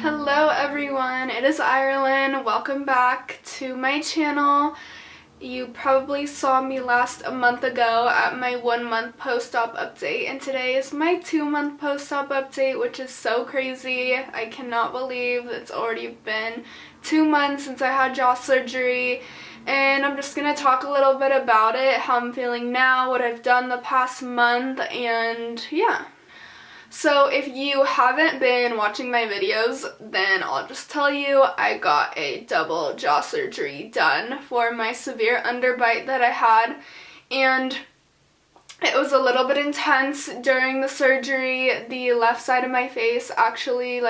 Hello everyone, it is Ireland. Welcome back to my channel. You probably saw me last a month ago at my 1-month post-op update, and today is my 2-month post-op update, which is so crazy. I cannot believe it's already been 2 months since I had jaw surgery, and I'm just gonna talk a little bit about it, how I'm feeling now, what I've done the past month, and yeah. So if you haven't been watching my videos, then I'll just tell you I got a double jaw surgery done for my severe underbite that I had, and it was a little bit intense during the surgery. The left side of my face actually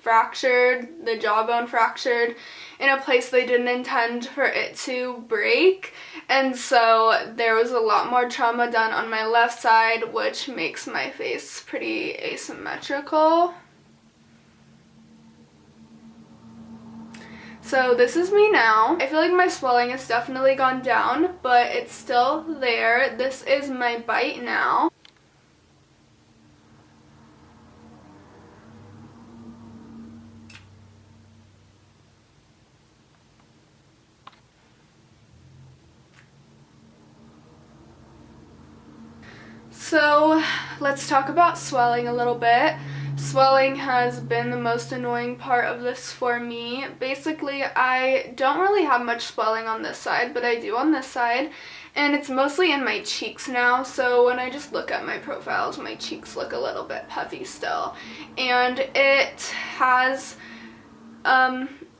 fractured, the jawbone fractured in a place they didn't intend for it to break, and so there was a lot more trauma done on my left side, which makes my face pretty asymmetrical. So this is me now. I feel like my swelling has definitely gone down, but it's still there. This is my bite now. So let's talk about swelling a little bit. Swelling has been the most annoying part of this for me. Basically, I don't really have much swelling on this side, but I do on this side, and it's mostly in my cheeks now. So when I just look at my profiles, my cheeks look a little bit puffy still, and it has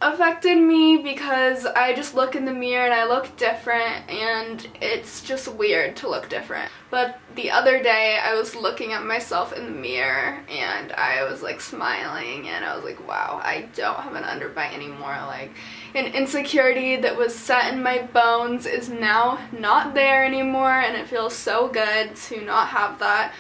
affected me because I just look in the mirror and I look different, and it's just weird to look different. But the other day I was looking at myself in the mirror and I was like smiling, and I was like, wow, I don't have an underbite anymore. Like, an insecurity that was set in my bones is now not there anymore, and it feels so good to not have that.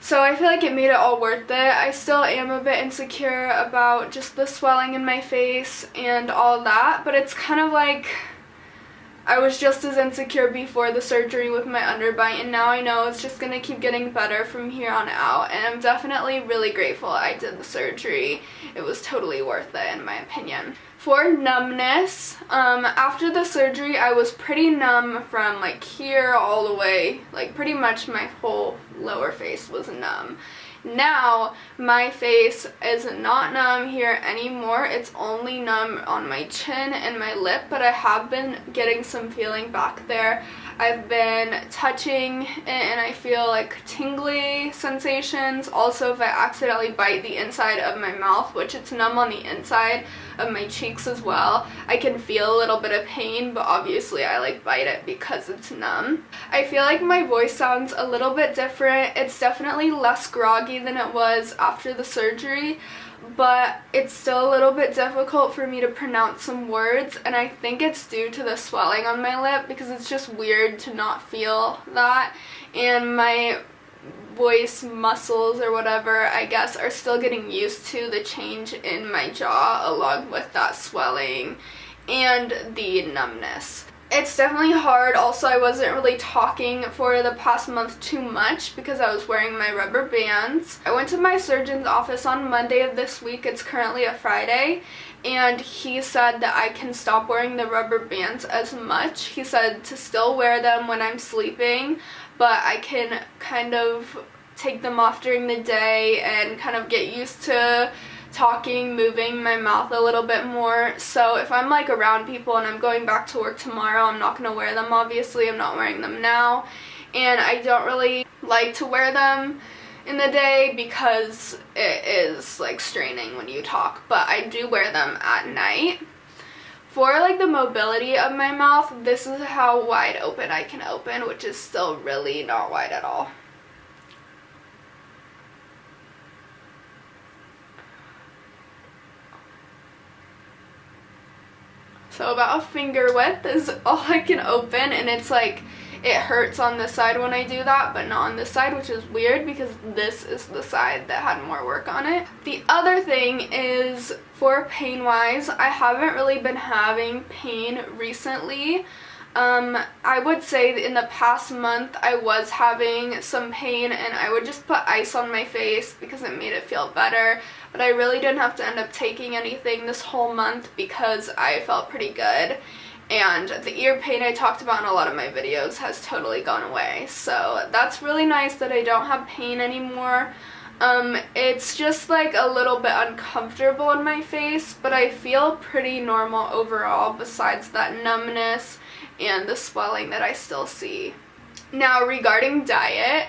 So I feel like it made it all worth it. I still am a bit insecure about just the swelling in my face and all that, but it's kind of like I was just as insecure before the surgery with my underbite, and now I know it's just gonna keep getting better from here on out, and I'm definitely really grateful I did the surgery. It was totally worth it in my opinion. For numbness, after the surgery I was pretty numb from like here all the way, like pretty much my whole lower face was numb. Now my face is not numb here anymore. It's only numb on my chin and my lip, but I have been getting some feeling back there. I've been touching it and I feel like tingly sensations. Also, if I accidentally bite the inside of my mouth, which it's numb on the inside of my cheeks as well, I can feel a little bit of pain, but obviously I bite it because it's numb. I feel like my voice sounds a little bit different. It's definitely less groggy than it was after the surgery, but it's still a little bit difficult for me to pronounce some words, and I think it's due to the swelling on my lip because it's just weird to not feel that, and my voice muscles or whatever, I guess, are still getting used to the change in my jaw along with that swelling and the numbness. It's definitely hard. Also, I wasn't really talking for the past month too much because I was wearing my rubber bands. I went to my surgeon's office on Monday of this week. It's currently a Friday, and he said that I can stop wearing the rubber bands as much. He said to still wear them when I'm sleeping, but I can kind of take them off during the day and kind of get used to talking, moving my mouth a little bit more. So if I'm around people and I'm going back to work tomorrow, I'm not going to wear them. Obviously, I'm not wearing them now, and I don't really like to wear them in the day because it is straining when you talk, but I do wear them at night. For the mobility of my mouth, this is how wide open I can open, which is still really not wide at all. So about a finger width is all I can open, and it's it hurts on this side when I do that, but not on this side, which is weird because this is the side that had more work on it. The other thing is, for pain wise, I haven't really been having pain recently. I would say that in the past month I was having some pain and I would just put ice on my face because it made it feel better, but I really didn't have to end up taking anything this whole month because I felt pretty good. And the ear pain I talked about in a lot of my videos has totally gone away, so that's really nice that I don't have pain anymore. It's just like a little bit uncomfortable in my face, but I feel pretty normal overall besides that numbness and the swelling that I still see. Now, regarding diet,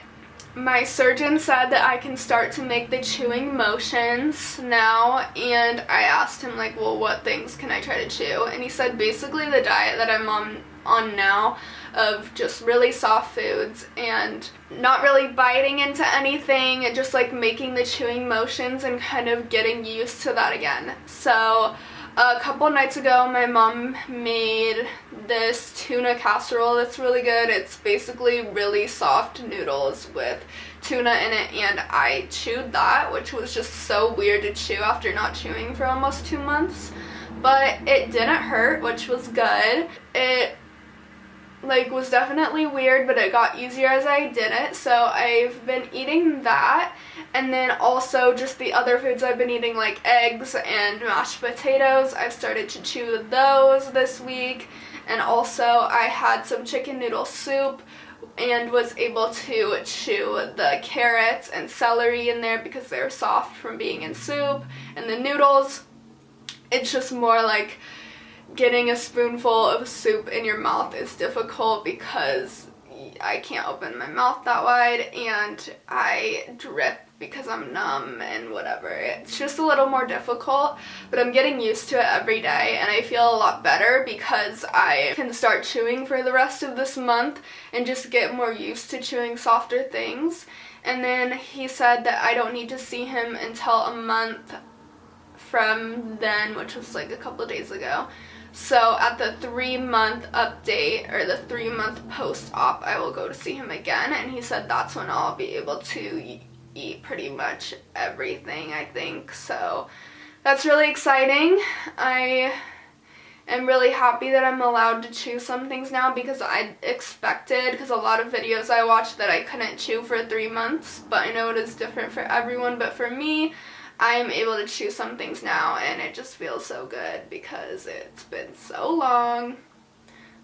my surgeon said that I can start to make the chewing motions now, and I asked him like, well, what things can I try to chew? And he said basically the diet that I'm on now of just really soft foods and not really biting into anything and just like making the chewing motions and kind of getting used to that again. So a couple nights ago my mom made this tuna casserole that's really good. It's basically really soft noodles with tuna in it, and I chewed that, which was just so weird to chew after not chewing for almost 2 months, but it didn't hurt, which was good. It was definitely weird, but it got easier as I did it, so I've been eating that. And then also just the other foods I've been eating, like eggs and mashed potatoes, I've started to chew those this week. And also I had some chicken noodle soup and was able to chew the carrots and celery in there because they're soft from being in soup. And the noodles, it's just more like getting a spoonful of soup in your mouth is difficult because I can't open my mouth that wide and I drip because I'm numb and whatever. It's just a little more difficult, but I'm getting used to it every day and I feel a lot better because I can start chewing for the rest of this month and just get more used to chewing softer things. And then he said that I don't need to see him until a month from then, which was like a couple of days ago. So at the 3-month update, or the 3-month post-op, I will go to see him again, and he said that's when I'll be able to eat pretty much everything, I think. So that's really exciting. I am really happy that I'm allowed to chew some things now because I expected, because a lot of videos I watched that I couldn't chew for 3 months, but I know it is different for everyone, but for me, I'm able to chew some things now and it just feels so good because it's been so long.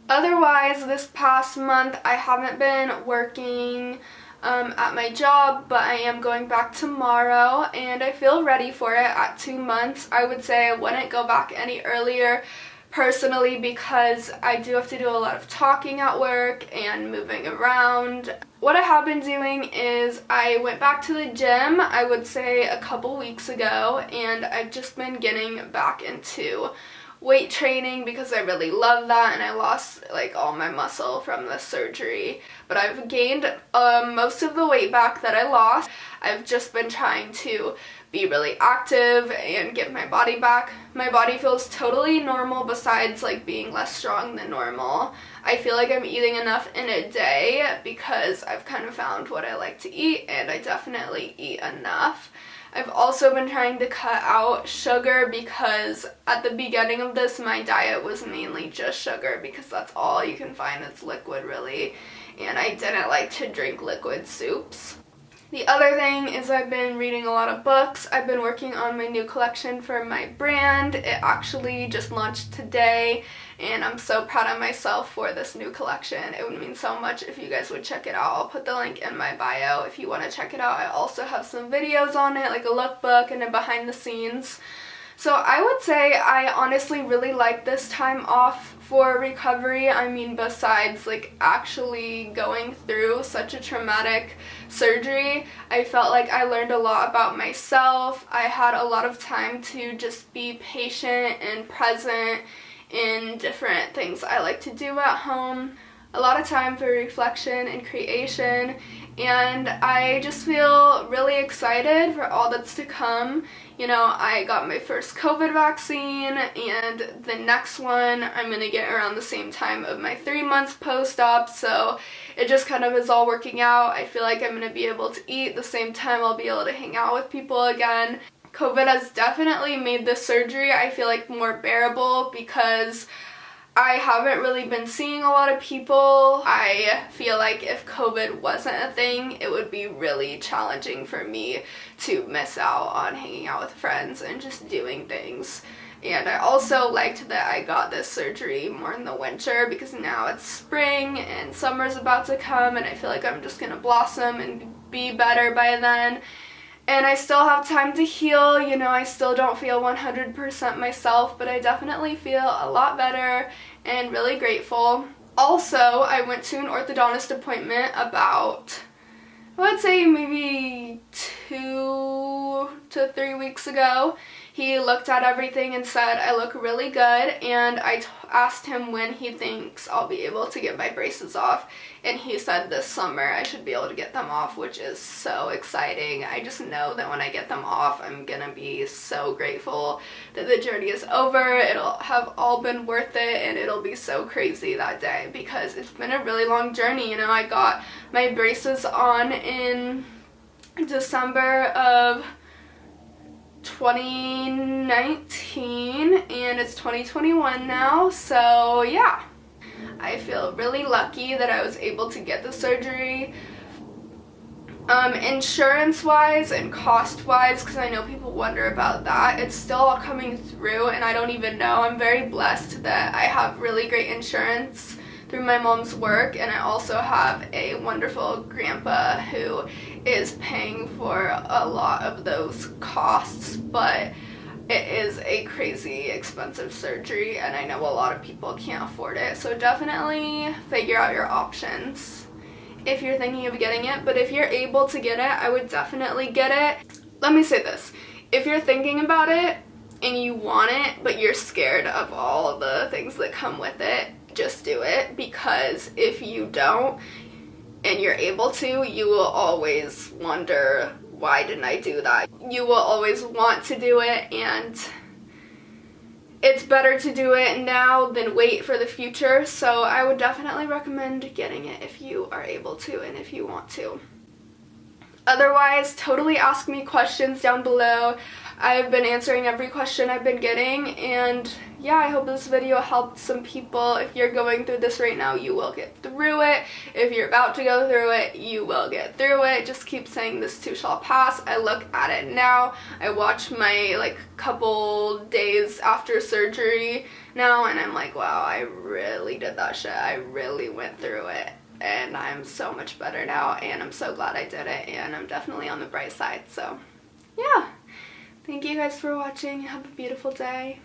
Otherwise, this past month I haven't been working at my job, but I am going back tomorrow and I feel ready for it. At 2 months, I would say I wouldn't go back any earlier personally because I do have to do a lot of talking at work and moving around. What I have been doing is I went back to the gym, I would say a couple weeks ago, and I've just been getting back into weight training because I really love that, and I lost like all my muscle from the surgery, but I've gained most of the weight back that I lost. I've just been trying to be really active and get my body back. My body feels totally normal besides like being less strong than normal. I feel like I'm eating enough in a day because I've kind of found what I like to eat and I definitely eat enough. I've also been trying to cut out sugar because at the beginning of this my diet was mainly just sugar because that's all you can find that's liquid really, and I didn't like to drink liquid soups. The other thing is I've been reading a lot of books. I've been working on my new collection for my brand. It actually just launched today and I'm so proud of myself for this new collection. It would mean so much if you guys would check it out. I'll put the link in my bio if you want to check it out. I also have some videos on it, like a lookbook and a behind the scenes. So I would say I honestly really like this time off for recovery. I mean, besides like actually going through such a traumatic surgery, I felt like I learned a lot about myself. I had a lot of time to just be patient and present in different things I like to do at home. A lot of time for reflection and creation, and I just feel really excited for all that's to come. You know, I got my first COVID vaccine, and the next one I'm going to get around the same time of my 3 months post-op, so it just kind of is all working out. I feel like I'm going to be able to eat the same time I'll be able to hang out with people again. COVID has definitely made this surgery, I feel like, more bearable because I haven't really been seeing a lot of people. I feel like if COVID wasn't a thing, it would be really challenging for me to miss out on hanging out with friends and just doing things. And I also liked that I got this surgery more in the winter because now it's spring and summer's about to come and I feel like I'm just gonna blossom and be better by then. And I still have time to heal, you know, I still don't feel 100% myself, but I definitely feel a lot better and really grateful. Also, I went to an orthodontist appointment about, I would say maybe 2 to 3 weeks ago. He looked at everything and said I look really good, and I asked him when he thinks I'll be able to get my braces off, and he said this summer I should be able to get them off, which is so exciting. I just know that when I get them off, I'm gonna be so grateful that the journey is over. It'll have all been worth it, and it'll be so crazy that day because it's been a really long journey. You know, I got my braces on in December of 2019 and it's 2021 now, so yeah. I feel really lucky that I was able to get the surgery. Insurance wise and cost wise, because I know people wonder about that, it's still all coming through and I don't even know. I'm very blessed that I have really great insurance through my mom's work, and I also have a wonderful grandpa who is paying for a lot of those costs, but it is a crazy expensive surgery and I know a lot of people can't afford it, so definitely figure out your options if you're thinking of getting it. But if you're able to get it, I would definitely get it. Let me say this, if you're thinking about it and you want it but you're scared of all the things that come with it, just do it, because if you don't and you're able to, you will always wonder, why didn't I do that? You will always want to do it, and it's better to do it now than wait for the future, so I would definitely recommend getting it if you are able to and if you want to. Otherwise, totally ask me questions down below. I've been answering every question I've been getting, and yeah, I hope this video helped some people. If you're going through this right now, you will get through it. If you're about to go through it, you will get through it. Just keep saying this too shall pass. I look at it now. I watch my couple days after surgery now, and I'm like, wow, I really did that shit. I really went through it. And I'm so much better now, and I'm so glad I did it, and I'm definitely on the bright side. So yeah, thank you guys for watching. Have a beautiful day.